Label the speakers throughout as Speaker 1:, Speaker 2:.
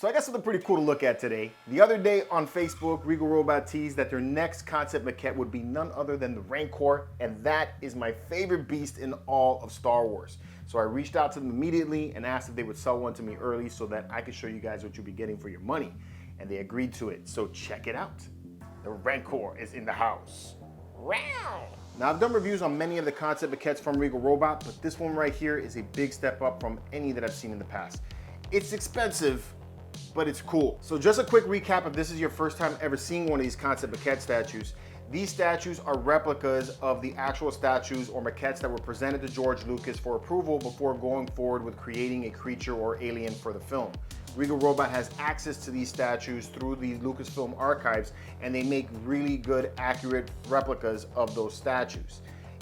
Speaker 1: So I got something pretty cool to look at today. The other day on Facebook, Regal Robot teased that their next concept maquette would be none other than the Rancor, and that is my favorite beast in all of Star Wars. So I reached out to them immediately and asked if they would sell one to me early so that I could show you guys what you'll be getting for your money. And they agreed to it, so check it out. The Rancor is in the house. Wow! Now I've done reviews on many of the concept maquettes from Regal Robot, but this one right here is a big step up from any that I've seen in the past. It's expensive, but it's cool. So just a quick recap if this is your first time ever seeing one of these concept maquette statues. These statues are replicas of the actual statues or maquettes that were presented to George Lucas for approval before going forward with creating a creature or alien for the film. Regal Robot has access to these statues through the Lucasfilm archives, and they make really good, accurate replicas of those statues.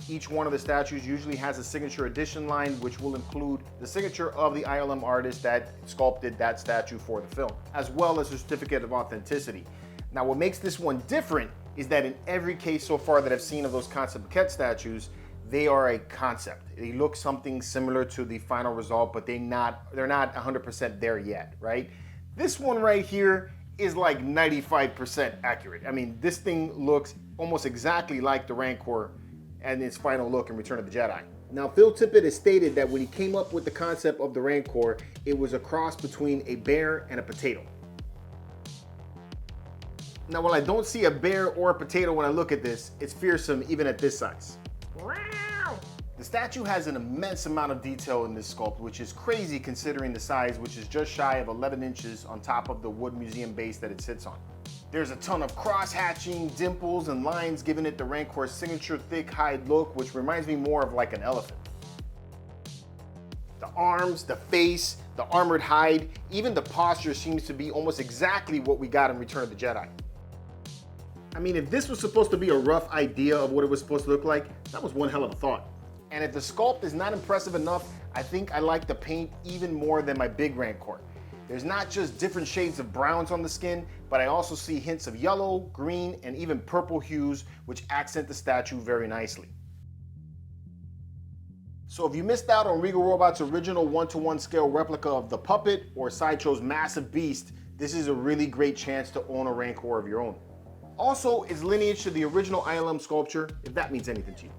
Speaker 1: Each one of the statues usually has a signature edition line, which will include the signature of the ILM artist that sculpted that statue for the film, as well as a certificate of authenticity. Now, what makes this one different is that in every case so far that I've seen of those concept maquette statues, they are a concept. They look something similar to the final result, but they're not 100% there yet, right? This one right here is like 95% accurate. I mean, this thing looks almost exactly like the Rancor and its final look in Return of the Jedi. Now, Phil Tippett has stated that when he came up with the concept of the Rancor, it was a cross between a bear and a potato. Now, while I don't see a bear or a potato when I look at this, it's fearsome even at this size. The statue has an immense amount of detail in this sculpt, which is crazy considering the size, which is just shy of 11 inches on top of the wood museum base that it sits on. There's a ton of cross-hatching, dimples, and lines giving it the Rancor's signature thick hide look, which reminds me more of like an elephant. The arms, the face, the armored hide, even the posture seems to be almost exactly what we got in Return of the Jedi. I mean, if this was supposed to be a rough idea of what it was supposed to look like, that was one hell of a thought. And if the sculpt is not impressive enough, I think I like the paint even more than my big Rancor. There's not just different shades of browns on the skin, but I also see hints of yellow, green, and even purple hues, which accent the statue very nicely. So if you missed out on Regal Robot's original 1:1 scale replica of the puppet or Sideshow's massive beast, this is a really great chance to own a Rancor of your own. Also, it's lineage to the original ILM sculpture, if that means anything to you.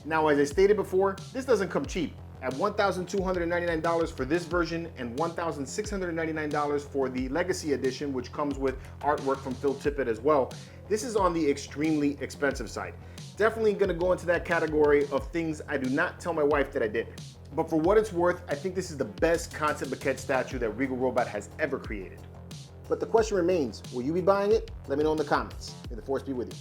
Speaker 1: Now, as I stated before, this doesn't come cheap. At $1,299 for this version and $1,699 for the Legacy Edition, which comes with artwork from Phil Tippett as well, this is on the extremely expensive side. Definitely gonna go into that category of things I do not tell my wife that I did. But for what it's worth, I think this is the best concept maquette statue that Regal Robot has ever created. But the question remains, will you be buying it? Let me know in the comments. May the Force be with you.